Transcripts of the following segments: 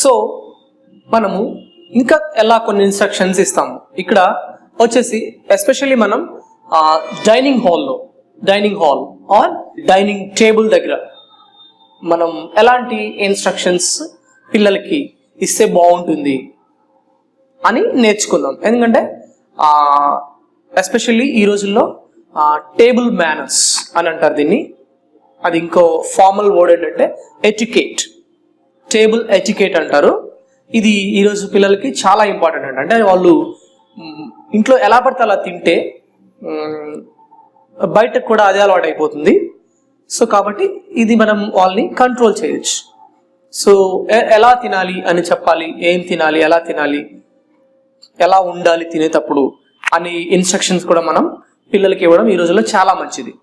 So మనము ఇంకా ఎలా కొన్ని ఇన్స్ట్రక్షన్స్ ఇస్తాము. ఇక్కడ వచ్చేసి ఎస్పెషల్లీ మనం dining hall or dining table దగ్గర మనం ఎలాంటి ఇన్స్ట్రక్షన్స్ పిల్లలకి ఇస్తే బాగుంటుంది అని నేర్చుకుందాం. ఎందుకంటే ఎస్పెషల్లీ ఈ రోజుల్లో టేబుల్ మేనర్స్ అని అంటారు దీన్ని. అది ఇంకో ఫార్మల్ వర్డ్ ఏంటంటే ఎటికేట్, టేబుల్ ఎటికేట్ అంటారు. ఇది ఈరోజు పిల్లలకి చాలా ఇంపార్టెంట్ అండి. అంటే వాళ్ళు ఇంట్లో ఎలా పడితే అలా తింటే బయటకు కూడా అదే అలవాటు అయిపోతుంది. సో కాబట్టి ఇది మనం వాళ్ళని కంట్రోల్ చేయొచ్చు. సో ఎలా తినాలి అని చెప్పాలి, ఏం తినాలి, ఎలా ఉండాలి తినేటప్పుడు అని ఇన్స్ట్రక్షన్స్ కూడా మనం పిల్లలకి ఇవ్వడం ఈ రోజుల్లో చాలా మంచిది,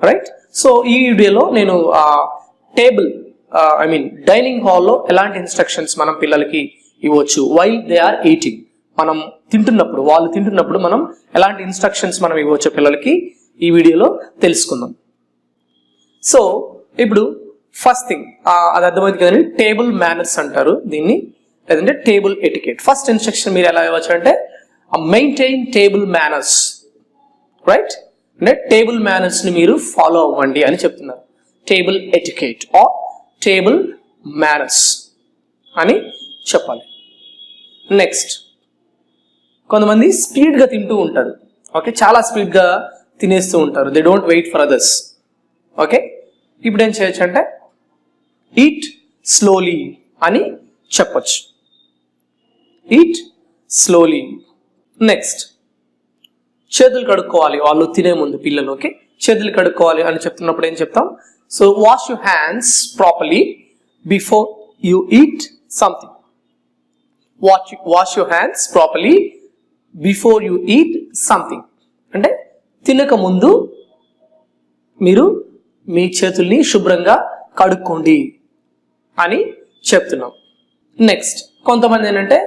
రైట్? సో ఈ వీడియోలో నేను డైనింగ్ హాల్లో ఎలాంటి ఇన్స్ట్రక్షన్స్ మనం పిల్లలకి ఇవ్వచ్చు వైల్ దే ఆర్ ఈటింగ్. మనం వాళ్ళు తింటున్నప్పుడు మనం ఎలాంటి ఇన్స్ట్రక్షన్స్ మనం ఇవ్వచ్చు పిల్లలకి ఈ వీడియోలో తెలుసుకుందాం. సో ఇప్పుడు ఫస్ట్ థింగ్ అది అర్థమైంది కదండి, టేబుల్ మేనర్స్ అంటారు దీన్ని, లేదంటే టేబుల్ ఎటికేట్. ఫస్ట్ ఇన్స్ట్రక్షన్ మీరు ఎలా ఇవ్వచ్చు అంటే మెయింటైన్ టేబుల్ మేనర్స్, రైట్? అంటే టేబుల్ మేనర్స్ ని మీరు ఫాలో అవ్వండి అని చెప్తున్నారు. Table etiquette are table manners అని చెప్పాలి. నెక్స్ట్, కొంతమంది స్పీడ్గా తింటూ ఉంటారు. ఓకే, చాలా స్పీడ్గా తినేస్తూ ఉంటారు. They don't wait for others. Okay, ఇప్పుడు ఏం చేయొచ్చు అంటే ఈట్ స్లోలీ అని చెప్పొచ్చు. Eat slowly. నెక్స్ట్, చేతులు కడుక్కోవాలి వాళ్ళు తినే ముందు పిల్లలు. ఓకే, చేతులు కడుక్కోవాలి అని చెప్తున్నప్పుడు ఏం చెప్తాం? So wash your hands properly before you eat something. Wash your hands properly before you eat something అంటే తినక ముందు మీరు మీ చేతుల్ని శుభ్రంగా కడుక్కోండి అని చెప్తున్నాం. నెక్స్ట్, కొంతమంది ఏంటంటే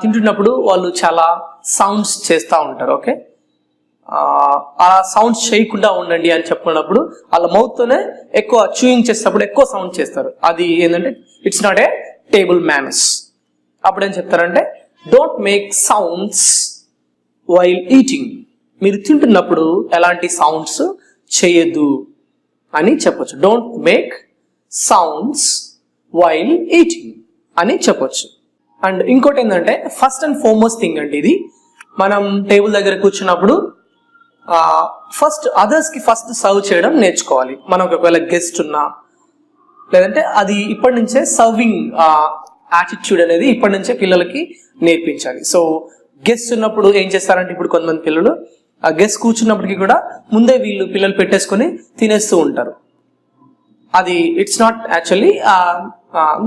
తింటున్నప్పుడు వాళ్ళు చాలా సౌండ్స్ చేస్తూ ఉంటారు. ఓకే, ఆ సౌండ్స్ చేయకుండా ఉండండి అని చెప్పుకున్నప్పుడు వాళ్ళ మౌత్తోనే ఎక్కువ చూయింగ్ చేసేటప్పుడు ఎక్కువ సౌండ్ చేస్తారు. అది ఏంటంటే it's not a table manners. అప్పుడు ఏం చెప్తారంటే don't make sounds while eating. మీరు తింటున్నప్పుడు ఎలాంటి సౌండ్స్ చేయొద్దు అని చెప్పొచ్చు. Don't make sounds while eating అని చెప్పొచ్చు. అండ్ ఇంకోటి ఏంటంటే ఫస్ట్ అండ్ ఫార్మోస్ట్ థింగ్ అంటే ఇది మనం టేబుల్ దగ్గర కూర్చున్నప్పుడు ఫస్ట్ అదర్స్కి ఫస్ట్ సర్వ్ చేయడం నేర్చుకోవాలి. మనకు ఒకవేళ గెస్ట్ ఉన్నా లేదంటే అది ఇప్పటి నుంచే సర్వింగ్ యాటిట్యూడ్ అనేది ఇప్పటి నుంచే పిల్లలకి నేర్పించాలి. సో గెస్ట్ ఉన్నప్పుడు ఏం చేస్తారంటే ఇప్పుడు కొంతమంది పిల్లలు ఆ గెస్ట్ కూర్చున్నప్పటికీ కూడా ముందే పిల్లలు పెట్టేసుకొని తినేస్తూ ఉంటారు. అది it's not actually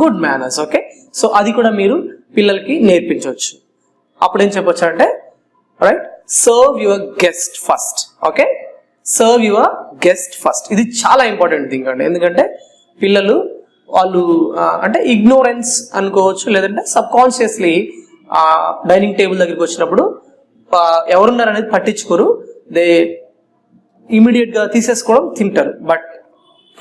good manners. Okay, so అది కూడా మీరు పిల్లలకి నేర్పించవచ్చు. అప్పుడు ఏం చెప్పొచ్చు అంటే right, serve your guest first. Okay, serve your guest first. ఇది చాలా ఇంపార్టెంట్ థింగ్ అండి. ఎందుకంటే పిల్లలు వాళ్ళు అంటే ఇగ్నోరెన్స్ అనుకోవచ్చు, లేదంటే సబ్ కాన్షియస్లీ డైనింగ్ టేబుల్ దగ్గరికి వచ్చినప్పుడు ఎవరున్నారు అనేది పట్టించుకోరు. దే ఇమీడియట్గా తీసేసుకోవడం, తింటారు.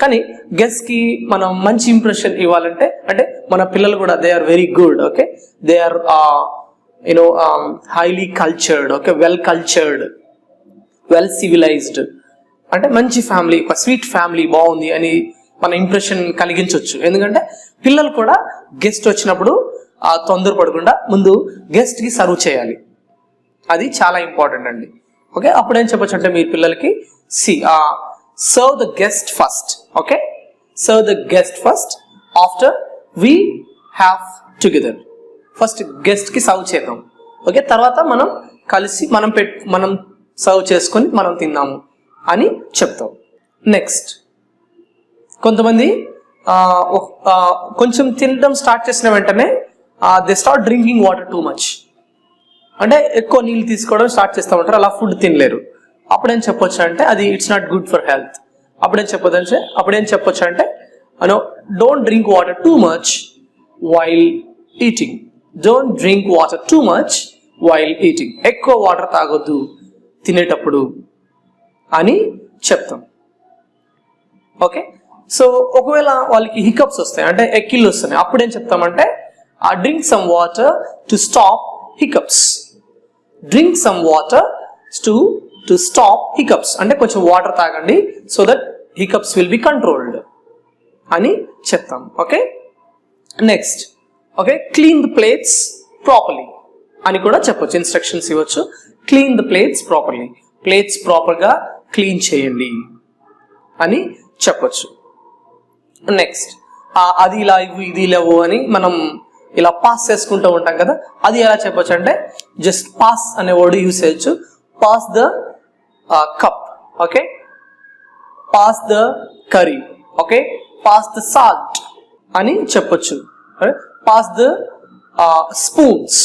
కానీ గెస్ట్కి మనం మంచి ఇంప్రెషన్ ఇవ్వాలంటే అంటే మన పిల్లలు కూడా they are very good. Okay, they are highly cultured. Okay, well cultured, well civilized, అంటే మంచి ఫ్యామిలీ, ఒక స్వీట్ ఫ్యామిలీ బాగుంది అని మన ఇంప్రెషన్ కలిగించవచ్చు. ఎందుకంటే పిల్లలు కూడా గెస్ట్ వచ్చినప్పుడు తొందరపడకుండా ముందు గెస్ట్కి సర్వ్ చేయాలి. అది చాలా ఇంపార్టెంట్ అండి. ఓకే, అప్పుడు ఏం చెప్పొచ్చు అంటే మీ పిల్లలకి serve the guest first. Okay, serve the guest first after we have together. First గెస్ట్కి సర్వ్ చేద్దాం. ఓకే, తర్వాత మనం కలిసి మనం సర్వ్ చేసుకొని మనం తిన్నాము అని చెప్తాం. నెక్స్ట్, కొంతమంది కొంచెం తినడం స్టార్ట్ చేసిన వెంటనే they start drinking water too much. అంటే ఎక్కువ నీళ్ళు తీసుకోవడం స్టార్ట్ చేస్తూ ఉంటారు, అలా ఫుడ్ తినలేరు. అప్పుడేం చెప్పొచ్చు అంటే అది it's not good for health. అప్పుడేం చెప్పొచ్చు అంటే don't drink water too much while eating. Don't drink water too much while eating. ఎక్కువ వాటర్ తాగొద్దు తినేటప్పుడు అని చెప్తాం. ఓకే, సో ఒకవేళ వాళ్ళకి హికప్స్ వస్తాయి, అంటే ఎక్కిళ్ళు వస్తున్నాయి, అప్పుడు ఏం చెప్తామంటే drink some water to stop hiccups. Drink some water to stop hiccups అంటే కొంచెం వాటర్ తాగండి so that hiccups will be controlled అని చెప్తాం. Okay, next okay, clean the plates properly అని కూడా చెప్పొచ్చు, ఇన్స్ట్రక్షన్స్ ఇవ్వచ్చు. Clean the plates properly, plates ప్రాపర్గా క్లీన్ చేయండి అని చెప్పొచ్చు. నెక్స్ట్ అది ఇలా ఇవ్వు ఇది లేవు అని మనం ఇలా పాస్ చేసుకుంటూ ఉంటాం కదా, అది ఎలా చెప్పొచ్చు అంటే జస్ట్ పాస్ అనే వర్డ్ యూస్ చేయొచ్చు. Pass the cup, okay, pass the curry, okay, pass the salt అని చెప్పొచ్చు. పాస్ ద స్పూన్స్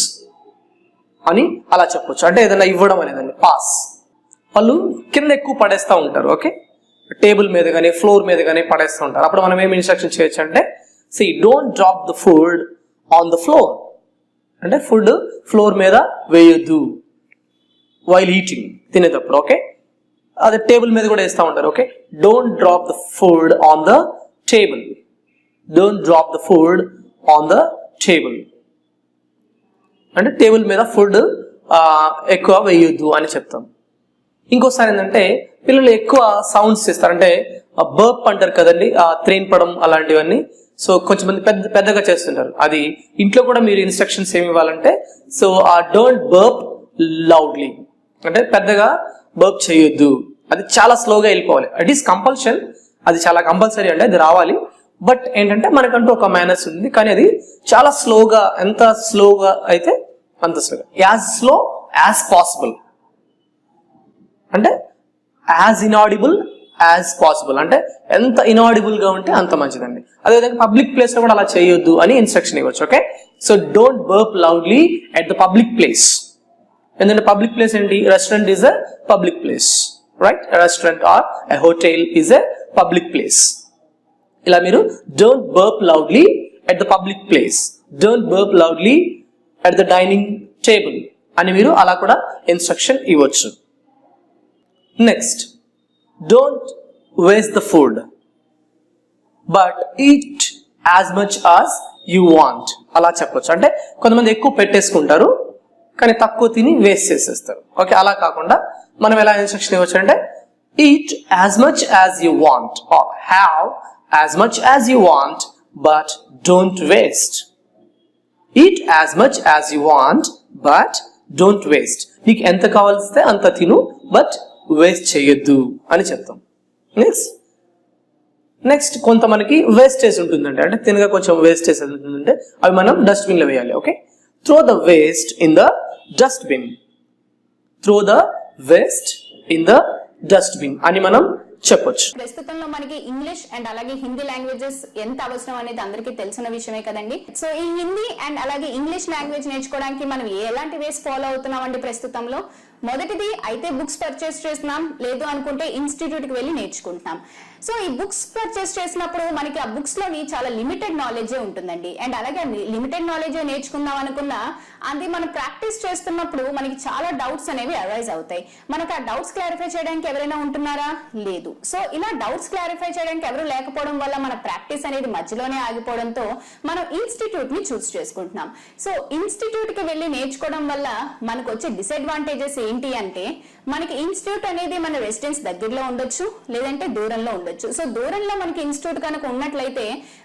అని అలా చెప్పొచ్చు, అంటే ఏదైనా ఇవ్వడం అనేదండి పాస్. వాళ్ళు కింద ఎక్కువ పడేస్తూ ఉంటారు, ఓకే, టేబుల్ మీద కానీ ఫ్లోర్ మీద కానీ పడేస్తూ ఉంటారు. అప్పుడు మనం ఏమి ఇన్స్ట్రక్షన్ చేయొచ్చు అంటే don't drop the food on the floor, అంటే ఫుడ్ ఫ్లోర్ మీద వేయొద్దు వైల్ ఈటింగ్, తినేటప్పుడు. ఓకే, అదే టేబుల్ మీద కూడా వేస్తూ ఉంటారు. Okay, don't drop the food on the table, don't drop the food on the table అంటే టేబుల్ మీద ఫుడ్ ఎక్కువ వేయొద్దు అని చెప్తాం. ఇంకోసారి ఏంటంటే పిల్లలు ఎక్కువ సౌండ్స్ చేస్తారు, అంటే బర్ప్ అంటారు కదండి, త్రేన్పడం అలాంటివన్నీ. సో కొంచెం మంది పెద్దగా చేస్తుంటారు, అది ఇంట్లో కూడా మీరు ఇన్స్ట్రక్షన్స్ ఏమి ఇవ్వాలంటే డోంట్ బర్ప్ లౌడ్లీ, అంటే పెద్దగా బర్ప్ చేయొద్దు, అది చాలా స్లోగా వెళ్ళిపోవాలి. ఇట్ ఈస్ కంపల్షన్, అది చాలా కంపల్సరీ అంటే అది రావాలి. బట్ ఏంటంటే మనకంటూ ఒక మేనర్స్ ఉంది, కానీ అది చాలా స్లోగా, ఎంత స్లోగా అయితే అంత స్లోగా, యాజ్ స్లో యాజ్ పాసిబుల్, అంటే యాజ్ ఇనాడిబుల్ యాజ్ పాసిబుల్, అంటే ఎంత ఇనాడిబుల్ గా ఉంటే అంత మంచిదండి. అదేవిధంగా పబ్లిక్ ప్లేస్ లో కూడా అలా చేయొద్దు అని ఇన్స్ట్రక్షన్ ఇవ్వచ్చు. Okay, so don't burp loudly at the public place. ఎందుకంటే పబ్లిక్ ప్లేస్ ఏంటి, restaurant is a public place, right? Restaurant or a hotel is a public place. ఇలా మీరు don't burp loudly at the public place, don't burp loudly at the dining table అని మీరు అలా కూడా instruction ఇవ్వచ్చు. Next, don't waste the food but eat as much as you want అలా చెప్పొచ్చు. అంటే కొంతమంది ఎక్కువ పెట్టేసుకుంటారు కానీ తక్కువ తిని వేస్ట్ చేసేస్తారు. ఓకే, అలా కాకుండా మనం ఎలా ఇన్స్ట్రక్షన్ ఇవ్వచ్చు అంటే eat as much as you want or have as much as you want but don't waste. Eat as much as you want but don't waste. నీకు ఎంత కావాల్సితే అంత తిను బట్ వేస్ట్ చేయొద్దు అని చెప్తాం. నెక్స్ట్ కొంత మనకి వేస్టేజ్ ఉంటుందండి, అంటే తినగా కొంచెం వేస్టేజ్ ఉంటుందంటే అవి మనం డస్ట్బిన్ లో వేయాలి. Okay, throw the waste in the dustbin, throw the waste in the dustbin అని మనం చెప్పొచ్చు. ప్రస్తుతంలో మనకి ఇంగ్లీష్ అండ్ అలాగే హిందీ లాంగ్వేజెస్ ఎంత అవసరం అనేది అందరికీ తెలిసిన విషయమే కదండి. సో ఈ హిందీ అండ్ అలాగే ఇంగ్లీష్ లాంగ్వేజ్ నేర్చుకోవడానికి మనం ఎలాంటి వేస్ ఫాలో అవుతున్నాం అండి ప్రస్తుతంలో? మొదటిది అయితే బుక్స్ పర్చేస్ చేస్తున్నాం, లేదు అనుకుంటే ఇన్స్టిట్యూట్ కి వెళ్ళి నేర్చుకుంటున్నాం. సో ఈ బుక్స్ పర్చేస్ చేసినప్పుడు మనకి ఆ బుక్స్ లోని చాలా లిమిటెడ్ నాలెడ్జే ఉంటుందండి. అండ్ అలాగే లిమిటెడ్ నాలెడ్జే నేర్చుకుందాం అనుకున్నా అది మనం ప్రాక్టీస్ చేస్తున్నప్పుడు మనకి చాలా డౌట్స్ అనేవి అరైజ్ అవుతాయి. మనకు ఆ డౌట్స్ క్లారిఫై చేయడానికి ఎవరైనా ఉంటున్నారా? లేదు. సో ఇలా డౌట్స్ క్లారిఫై చేయడానికి ఎవరు లేకపోవడం వల్ల మన ప్రాక్టీస్ అనేది మధ్యలోనే ఆగిపోవడంతో మనం ఇన్స్టిట్యూట్ ని చూస్ చేసుకుంటున్నాం. సో ఇన్స్టిట్యూట్ కి వెళ్ళి నేర్చుకోవడం వల్ల మనకు వచ్చే డిసడ్వాంటేజెస్ ఏంటి అంటే మనకి ఇన్స్టిట్యూట్ అనేది మన రెసిడెన్స్ దగ్గరలో ఉండొచ్చు, లేదంటే దూరంలో ఉండొచ్చు. సో దూరంలో మనకి ఇన్స్టిట్యూట్ కనుక ఉన్నట్లయితే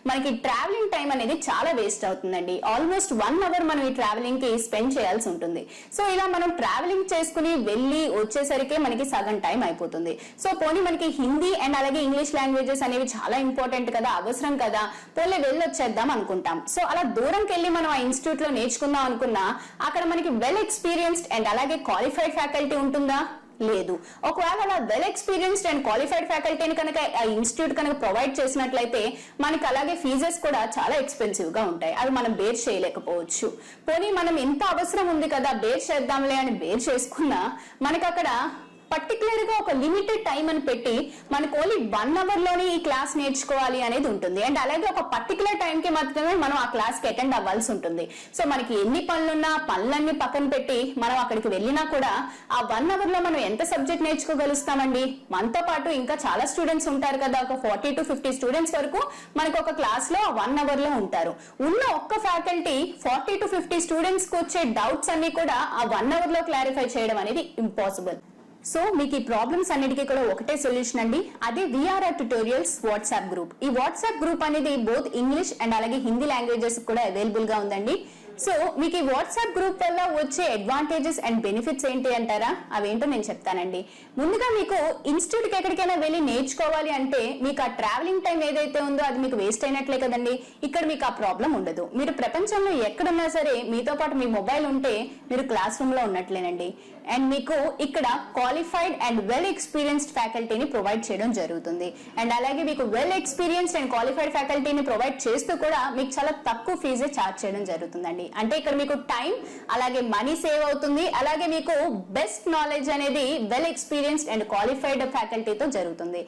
మనకి ట్రావెలింగ్ టైం అనేది చాలా వేస్ట్ అవుతుందండి. ఆల్మోస్ట్ 1 అవర్ మనం ఈ ట్రావెలింగ్ కి స్పెండ్ చేయాల్సి ఉంటుంది. సో ఇలా మనం ట్రావెలింగ్ చేసుకుని వెళ్ళి వచ్చేసరికి మనకి సగం టైం అయిపోతుంది. సో పోనీ మనకి హిందీ అండ్ అలాగే ఇంగ్లీష్ లాంగ్వేజెస్ అనేవి చాలా ఇంపార్టెంట్ కదా, అవసరం కదా, పోలే వెళ్ళొచ్చేద్దాం అనుకుంటాం. సో అలా దూరంకి వెళ్ళి మనం ఆ ఇన్స్టిట్యూట్ లో నేర్చుకుందాం అనుకున్నా అక్కడ మనకి వెల్ ఎక్స్పీరియన్స్డ్ అండ్ అలాగే క్వాలిఫైడ్ ఫ్యాకల్టీ ఉంటుందా? లేదు. ఒకవేళ అలా వెల్ ఎక్స్పీరియన్స్డ్ అండ్ క్వాలిఫైడ్ ఫ్యాకల్టీని కనుక ఆ ఇన్స్టిట్యూట్ కనుక ప్రొవైడ్ చేసినట్లయితే మనకి అలాగే ఫీజెస్ కూడా చాలా ఎక్స్పెన్సివ్ గా ఉంటాయి, అవి మనం బేర్ చేయలేకపోవచ్చు. పోనీ మనం ఎంత అవసరం ఉంది కదా బేర్ చేద్దాంలే అని బేర్ చేసుకున్నా మనకి అక్కడ పర్టికులర్ గా ఒక లిమిటెడ్ టైం అని పెట్టి మనకు ఓన్లీ 1 అవర్ లోనే ఈ క్లాస్ నేర్చుకోవాలి అనేది ఉంటుంది. అండ్ అలాగే ఒక పర్టికులర్ టైం కి మాత్రమే మనం ఆ క్లాస్ కి అటెండ్ అవ్వాల్సి ఉంటుంది. సో మనకి ఎన్ని పనులున్నా పనులన్నీ పక్కన పెట్టి మనం అక్కడికి వెళ్ళినా కూడా ఆ 1 అవర్ లో మనం ఎంత సబ్జెక్ట్ నేర్చుకోగలుగుతామండి? మనతో పాటు ఇంకా చాలా స్టూడెంట్స్ ఉంటారు కదా, ఒక 40 to 50 స్టూడెంట్స్ వరకు మనకు ఒక క్లాస్ లో 1 అవర్ లో ఉంటారు. ఉన్న ఒక్క ఫ్యాకల్టీ 40 to 50 స్టూడెంట్స్ కు వచ్చే డౌట్స్ అన్ని కూడా ఆ 1 అవర్ లో క్లారిఫై చేయడం అనేది ఇంపాసిబుల్. సో మీకు ఈ ప్రాబ్లమ్స్ అన్నిటికీ కూడా ఒకటే సొల్యూషన్ అండి, అదే విఆర్ఆర్ ట్యుటోరియల్స్ వాట్సాప్ గ్రూప్. ఈ వాట్సాప్ గ్రూప్ అనేది బోత్ ఇంగ్లీష్ అండ్ అలాగే హిందీ లాంగ్వేజెస్ కూడా అవైలబుల్ గా ఉందండి. సో మీకు ఈ వాట్సాప్ గ్రూప్ వల్ల వచ్చే అడ్వాంటేజెస్ అండ్ బెనిఫిట్స్ ఏంటి అంటారా? అవేంటో నేను చెప్తానండి. ముందుగా మీకు ఇన్స్టిట్యూట్ కి ఎక్కడికైనా వెళ్ళి నేర్చుకోవాలి అంటే మీకు ఆ ట్రావెలింగ్ టైం ఏదైతే ఉందో అది మీకు వేస్ట్ అయినట్లే కదండి. ఇక్కడ మీకు ఆ ప్రాబ్లం ఉండదు. మీరు ప్రపంచంలో ఎక్కడున్నా సరే మీతో పాటు మీ మొబైల్ ఉంటే మీరు క్లాస్ రూమ్ లో ఉన్నట్లేనండి. అండ్ మీకు ఇక్కడ క్వాలిఫైడ్ అండ్ వెల్ ఎక్స్పీరియన్స్డ్ ఫ్యాకల్టీని ప్రొవైడ్ చేయడం జరుగుతుంది. అండ్ అలాగే మీకు వెల్ ఎక్స్పీరియన్స్డ్ అండ్ క్వాలిఫైడ్ ఫ్యాకల్టీని ప్రొవైడ్ చేస్తూ కూడా మీకు చాలా తక్కువ ఫీజే ఛార్జ్ చేయడం జరుగుతుందండి. అంటే ఇక్కడ మీకు టైం అలాగే మనీ సేవ్ అవుతుంది. అలాగే మీకు బెస్ట్ నాలెడ్జ్ అనేది వెల్ ఎక్స్పీరియన్స్డ్ అండ్ క్వాలిఫైడ్ ఫ్యాకల్టీతో జరుగుతుంది.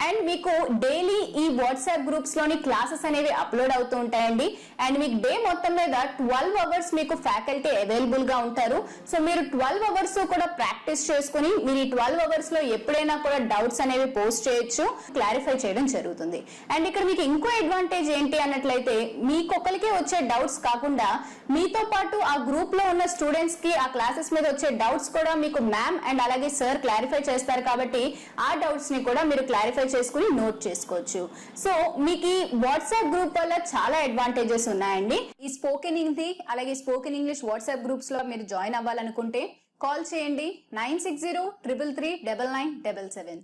అండ్ మీకు డైలీ ఈ వాట్సాప్ గ్రూప్స్ లోని క్లాసెస్ అనేవి అప్లోడ్ అవుతూ ఉంటాయండి. అండ్ మీకు డే మొత్తం మీద 12 అవర్స్ మీకు ఫ్యాకల్టీ అవైలబుల్ గా ఉంటారు. సో మీరు 12 అవర్స్ కూడా ప్రాక్టీస్ చేసుకుని మీరు ఈ 12 అవర్స్ లో ఎప్పుడైనా కూడా డౌట్స్ అనేవి పోస్ట్ చేయొచ్చు, క్లారిఫై చేయడం జరుగుతుంది. అండ్ ఇక్కడ మీకు ఇంకో అడ్వాంటేజ్ ఏంటి అన్నట్లయితే మీకొకరికే వచ్చే డౌట్స్ కాకుండా మీతో పాటు ఆ గ్రూప్ లో ఉన్న స్టూడెంట్స్ కి ఆ క్లాసెస్ మీద వచ్చే డౌట్స్ కూడా మీకు మ్యామ్ అండ్ అలాగే సార్ క్లారిఫై చేస్తారు. కాబట్టి ఆ డౌట్స్ ని కూడా మీరు క్లారిఫై చేసుకుని నోట్ చేసుకోవచ్చు. సో మీకు ఈ వాట్సాప్ గ్రూప్ వల్ల చాలా అడ్వాంటేజెస్ ఉన్నాయండి. ఈ స్పోకెన్ హిందీ అలాగే స్పోకెన్ ఇంగ్లీష్ వాట్సాప్ గ్రూప్స్ లో మీరు జాయిన్ అవ్వాలనుకుంటే కాల్ చేయండి 9603339977.